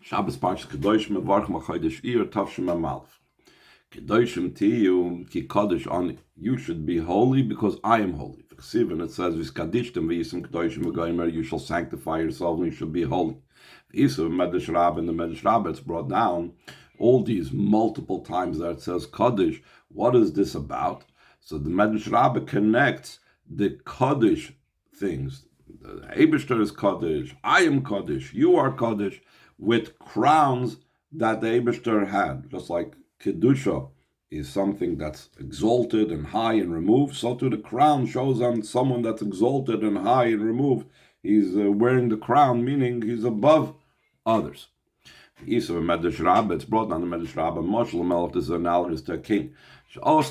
Shabbos Parshas Kedoshim Mevarchim HaChodesh Iyar Tavshim Amalef. Kedoshim Tihyu Ki Kodesh Ani. You should be holy because I am holy. And it says, V'skadishtem v'yisim Kedoshim v'goymer. You shall sanctify yourself and you should be holy. V'yisim Medrash Rabbah, in the Medrash Rabbah it's brought down all these multiple times that it says Kodesh. What is this about? So the Medrash Rabbah connects the Kodesh things. The Eibishter is Kodesh, I am Kodesh, you are Kodesh, with crowns that the Eibishter had. Just like Kedusha is something that's exalted and high and removed, so too the crown shows on someone that's exalted and high and removed. He's wearing the crown, meaning he's above others. It's brought down the Medrash Rabbah. Moshe Melech is analogous to a king. And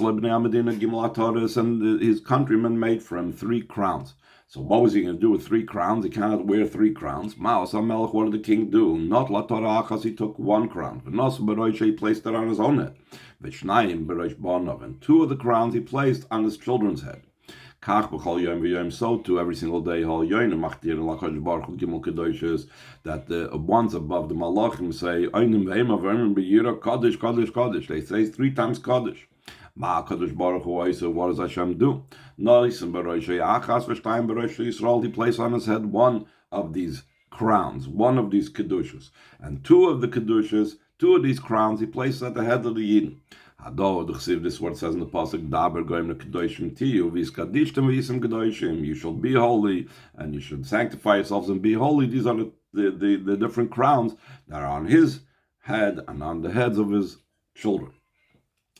his countrymen made for him 3 crowns. So what was he going to do with 3 crowns? He cannot wear 3 crowns. Ma'os HaMelech, what did the king do? Not La Torah Achas, he took 1 crown. V'nos B'rosh, he placed it on his own head. V'shnayim B'rosh Banav, and 2 of the crowns he placed on his children's head. Kach b'chol yom v'yom, so too every single day. Hol yoyne machtir l'kadosh baruch hu gimel kedoshes, that the ones above the malachim say oynim v'ema v'emim b'yira kadosh kadosh kadosh. They say 3 times kadosh. Ma kadosh baruch hu oisa. What does Hashem do? Noisim b'roshei achas v'shtayim b'roshei Yisrael. He placed on his head 1 of these crowns, 1 of these kedushas, and 2 of the kedushas, 2 of these crowns he placed at the head of the yidden. This is what it says in the pasuk, Daber goyim kedoshim tiyu v'skadishtem v'yisim kedoshim. You shall be holy and you should sanctify yourselves and be holy. These are the different crowns that are on his head and on the heads of his children.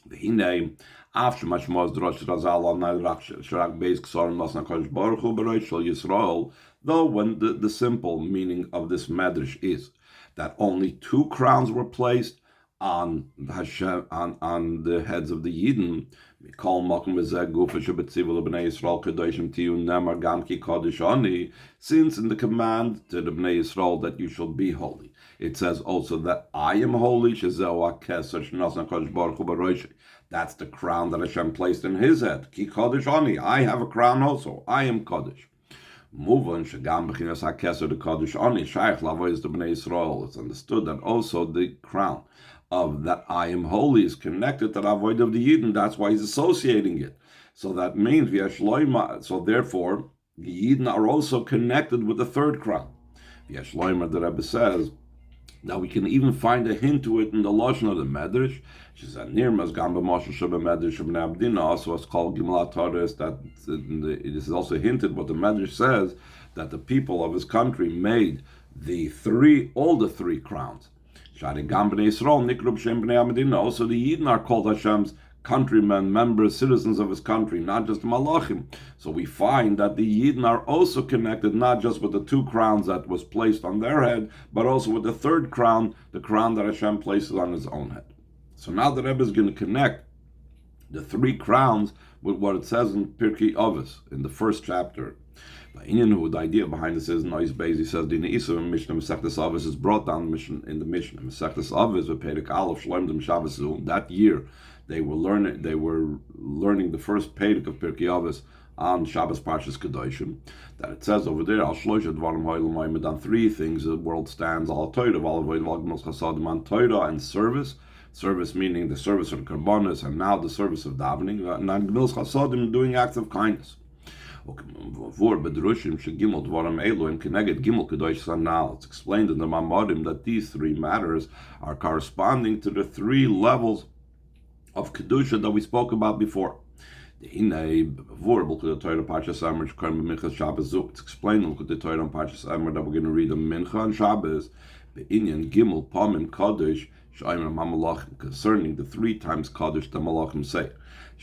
V'hinei af shemash mos drosh razal al na'irach shrak beis k'sorim lasna kodesh baruch hu b'rosh shel Yisrael. Though when the simple meaning of this medrash is that only 2 crowns were placed on Hashem, on the heads of the Yidden, since in the command to the Bnei Yisrael that you shall be holy, it says also that I am holy. That's the crown that Hashem placed in his head. I have a crown also. I am Kodesh. It's understood that also the crown of that I am holy is connected to the avoid of the Yidden. That's why he's associating it. So that means so therefore the Yidden are also connected with the 3rd crown. The Rebbe says that we can even find a hint to it in the Lashon of the Medrash. She said, "Nirmas gamba moshe sheba Medrash of Abdina." Also, it's called Gimlat Torres. That it is also hinted what the Medrash says, that the people of his country made all the 3 crowns. Also, the Yidden are called Hashem's countrymen, members, citizens of his country, not just Malachim. So we find that the Yidden are also connected not just with the 2 crowns that was placed on their head, but also with the 3rd crown, the crown that Hashem places on his own head. So now the Rebbe is going to connect the 3 crowns with what it says in Pirkei Avos, in the 1st chapter. The idea behind this is Nois Beis. He says the Neisa Mishnah Masechtas Avos is brought down in the Mishnah Masechtas Avos with Perek Aleph Shloim Dem Shabbos. That year they were learning the first Perek of Pirkei Avos on Shabbos Parshas Kedoshim. That it says over there, Al Shloisha Dvarim Ho'il Moimed, on 3 things the world stands: Al Torah, Al Avoid, Al Gmos Chasadim, on Torah and service. Service meaning the service of Karbonos, and now the service of davening, and on Gmos Chasadim, doing acts of kindness. It's explained in the Mamorim that these 3 matters are corresponding to the 3 levels of Kedusha that we spoke about before. It's explained in the Torah on Parshas Emor that we're going to read a Mincha on Shabbos, concerning the 3 times Kaddish the Malachim say.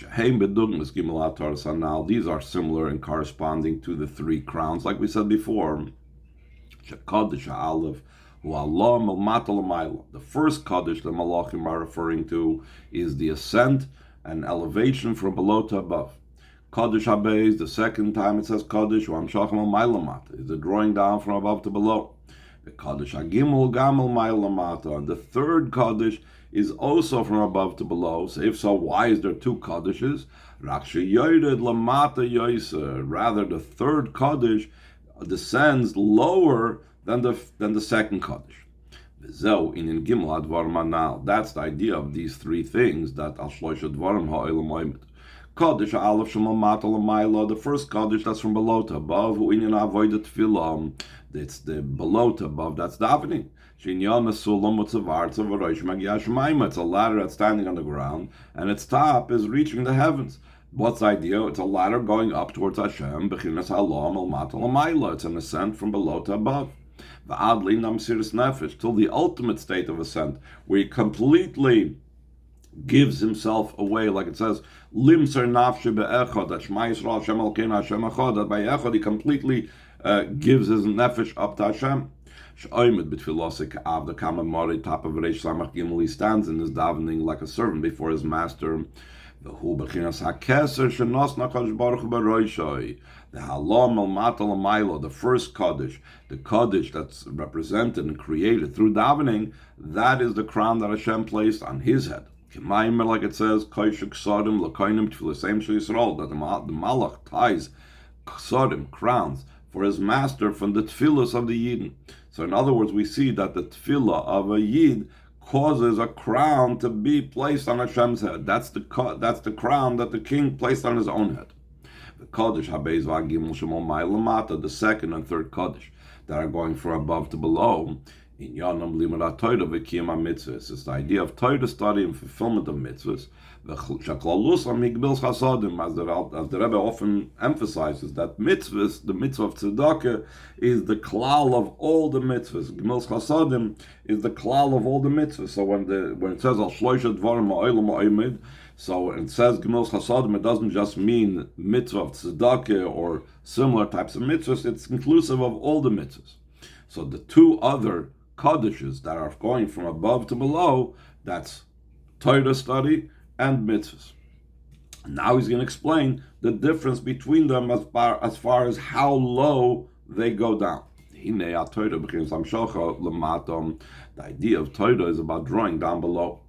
Now these are similar and corresponding to the 3 crowns, like we said before. The first Kaddish the Malachim are referring to is the ascent and elevation from below to above. Kaddish Habeis, the 2nd time it says Kaddish, is the drawing down from above to below. The Kaddish Hagimel Gamel Mailamata, and the 3rd Kaddish is also from above to below. So if so, why is there 2 Kaddishes? Rather, the 3rd Kaddish descends lower than the 2nd Kaddish. V'zeu inin gimel advarim anal. That's the idea of these three things that al shloisha dvarim ha'olam oimed. Kaddish ha'alef shemal mata l'mayla. The first kaddish that's from below to above. Hu inin avodah tefillah. It's the below to above. That's davening. Shinyan sulam utzavar tzavarosh magiyash ma'ima. It's a ladder that's standing on the ground, and its top is reaching the heavens. What's the idea? It's a ladder going up towards Hashem. Bechinas halam al mata l'mayla. It's an ascent from below to above. V'adli namsiris nefesh, till the ultimate state of ascent, where he completely gives himself away, like it says, limser nafshi be'echad, that Shema Yisrael Hashem Elkeinu Hashem Echad, that by echad he completely gives his nefesh up to Hashem. She'oimed b'tfilosik av the kama mori, top of Reish Samach Gimel, he stands in his davening like a servant before his master. V'hu b'chinas hakeser shenos nakadosh baruch hu b'roishoi. The halam al mata l'maylo, the first kaddish, the kaddish that's represented and created through davening, that is the crown that Hashem placed on his head. Like it says, that the malach ties ksadim, crowns, for his master from the tefillas of the Yidden. So in other words, we see that the tefillah of a Yid causes a crown to be placed on Hashem's head. That's the crown that the king placed on his own head. The Kaddish Habez Vagimel Shemol Ma'alamata, the second and third Kaddish that are going from above to below. In Yanam Limadat Torah V'Kiyam HaMitzvahs, it's the idea of Torah study and fulfillment of mitzvahs. Shaklalusam Higbil's Chasadim, as the Rebbe often emphasizes, that mitzvahs, the mitzvah of tzedakah, is the klal of all the mitzvahs. Gimil's Chasadim is the klal of all the mitzvahs. So when it says Al Shloisha Dvarim Ha'olam Ha'omed, so it says Gemilas Chasadim, it doesn't just mean mitzvah of tzedakah or similar types of mitzvahs, it's inclusive of all the mitzvahs. So the two other kaddishes that are going from above to below, that's Torah study and mitzvahs. Now he's going to explain the difference between them as far as how low they go down. The idea of Torah is about drawing down below.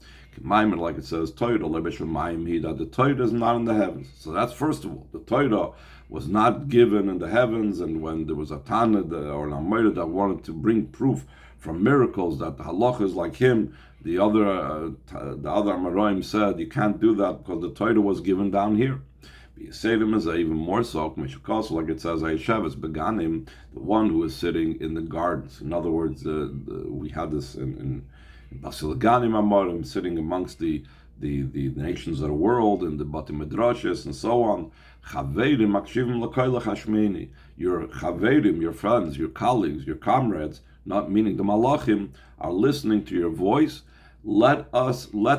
Like it says, Torah, that the Torah is not in the heavens. So that's first of all. The Torah was not given in the heavens, and when there was a Tana or an Amoyra that wanted to bring proof from miracles that the halach is like him, the other Amoraim said, you can't do that because the Torah was given down here. Yisayim is even more so, like it says, Aishav Beganim, the one who is sitting in the gardens. In other words, we had this in Basilaganim Amorim, sitting amongst the nations of the world, and the Bati Midrashes, and so on. Chaverim Akshivim L'Koylach Hashmini. Your Chaverim, your friends, your colleagues, your comrades, not meaning the Malachim, are listening to your voice. Let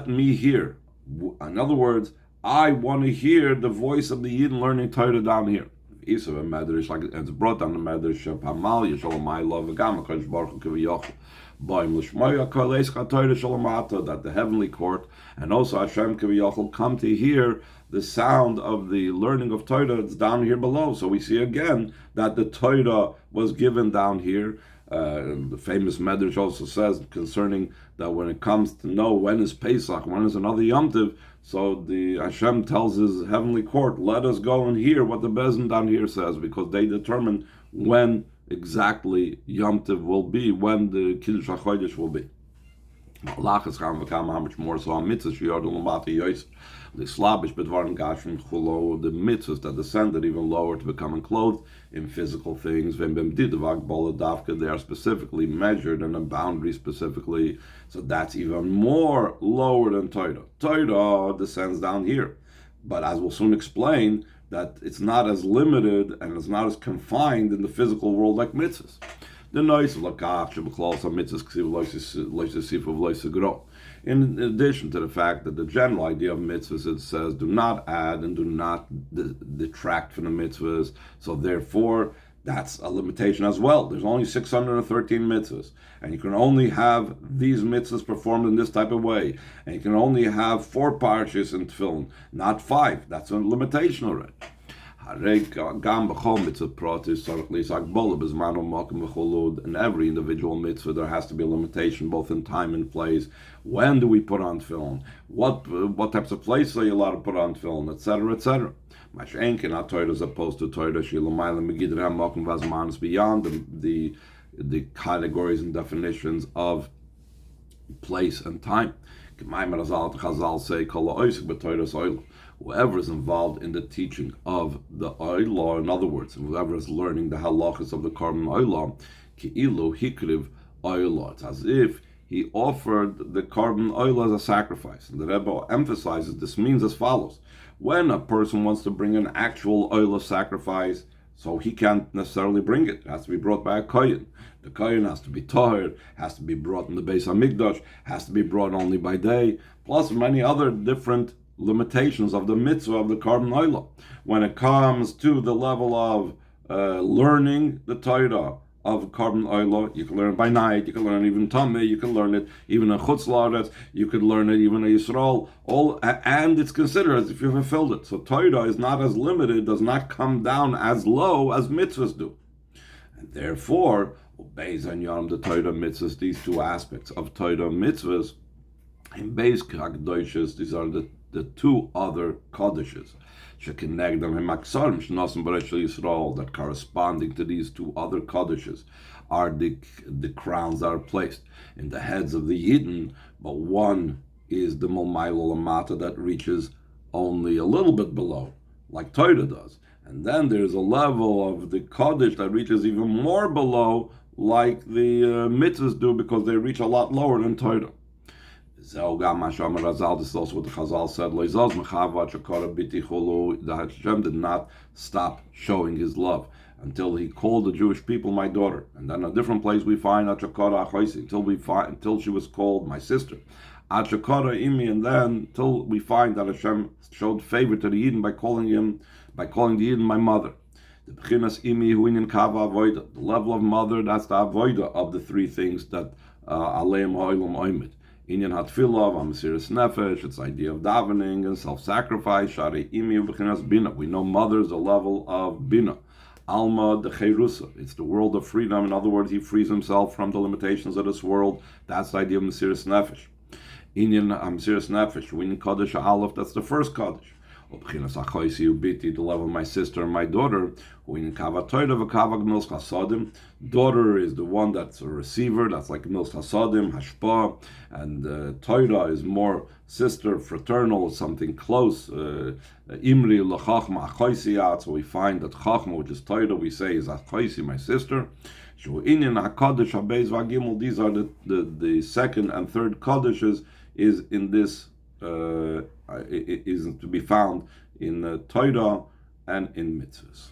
me hear. In other words, I want to hear the voice of the Yidden learning Torah down here. Isav a Medrash, like it's brought down the Medrash of Hamal, Yishalom I love Agam, Kodesh Baruch Hu Kiviyach, Baim Lishmoya Koleis Torah Shalomata, that the heavenly court and also Hashem Kiviyach come to hear the sound of the learning of Torah that's down here below. So we see again that the Torah was given down here. The famous Medrash also says concerning that when it comes to know when is Pesach, when is another Yom Tov, so the Hashem tells his heavenly court, let us go and hear what the Bezin down here says, because they determine when exactly Yom Tov will be, when the Kiddush HaChodesh will be. How much more so on mitzvahs, the mitzvahs that descended even lower to becoming clothed in physical things. They are specifically measured in a boundary specifically. So that's even more lower than Torah. Torah descends down here. But as we'll soon explain, that it's not as limited and it's not as confined in the physical world like mitzvahs. The noise of lakach mitzvahs. In addition to the fact that the general idea of mitzvahs, it says, do not add and do not detract from the mitzvahs. So therefore, that's a limitation as well. There's only 613 mitzvahs, and you can only have these mitzvahs performed in this type of way, and you can only have 4 parshas in tefillin, not 5. That's a limitation already. In every individual mitzvah, there has to be a limitation, both in time and place. When do we put on tefillin? What types of places are you allowed to put on tefillin, etc., etc. Not Torah as opposed to Torah, beyond the categories and definitions of place and time. Chazal say, whoever is involved in the teaching of the oil, in other words, whoever is learning the halachas of the carbon oil, ki'ilu hikriv oil, it's as if he offered the carbon oil as a sacrifice. And the Rebbe emphasizes this means as follows: when a person wants to bring an actual oil of sacrifice, so he can't necessarily bring it. It has to be brought by a kohen. The kohen has to be tahir, has to be brought in the Beis Hamikdash, has to be brought only by day, plus many other different limitations of the mitzvah of the carbon oil. When it comes to the level of learning the Torah of carbon oil, you can learn it by night, you can learn it even Tameh, you can learn it even in Chutz La'aretz, you could learn it even in Yisrael, and it's considered as if you've fulfilled it. So Torah is not as limited, does not come down as low as mitzvahs do. And therefore, Beis and Yom, the Torah mitzvahs, these two aspects of Torah mitzvahs, in Beis Kagdoishes, these are the two other Kadishes that corresponding to these two other Kadishes are the crowns that are placed in the heads of the Yidden, but one is the Molmailo Lamata that reaches only a little bit below, like Torah does. And then there's a level of the Kaddish that reaches even more below, like the mitzvahs do, because they reach a lot lower than Torah. This is also what the Chazal said. The Hashem did not stop showing His love until He called the Jewish people my daughter. And then a different place we find until she was called my sister. And then until we find that Hashem showed favor to the Yidden by calling the Yidden my mother. The level of mother, that's the avoida of the three things that aleim ha'olam oimid. Inyan hatfilah, amasiras nefesh, it's the idea of davening and self-sacrifice. Shari imi u'b'chinas bina. We know mother is a level of bina. Alma de cherusa. It's the world of freedom. In other words, he frees himself from the limitations of this world. That's the idea of masiras nefesh. Inyan amasiras nefesh. We need kaddish aleph. That's the first kaddish. The level of my sister and my daughter. Daughter is the one that's a receiver, that's like Mils Hasadim, Hashpa, and Torah is more sister, fraternal, something close. Imri l'chachma achoisiyat. So we find that chachma, which is Torah, we say is achoisi, my sister. These are the second and third kaddishes is in this. Is to be found in Torah and in mitzvahs.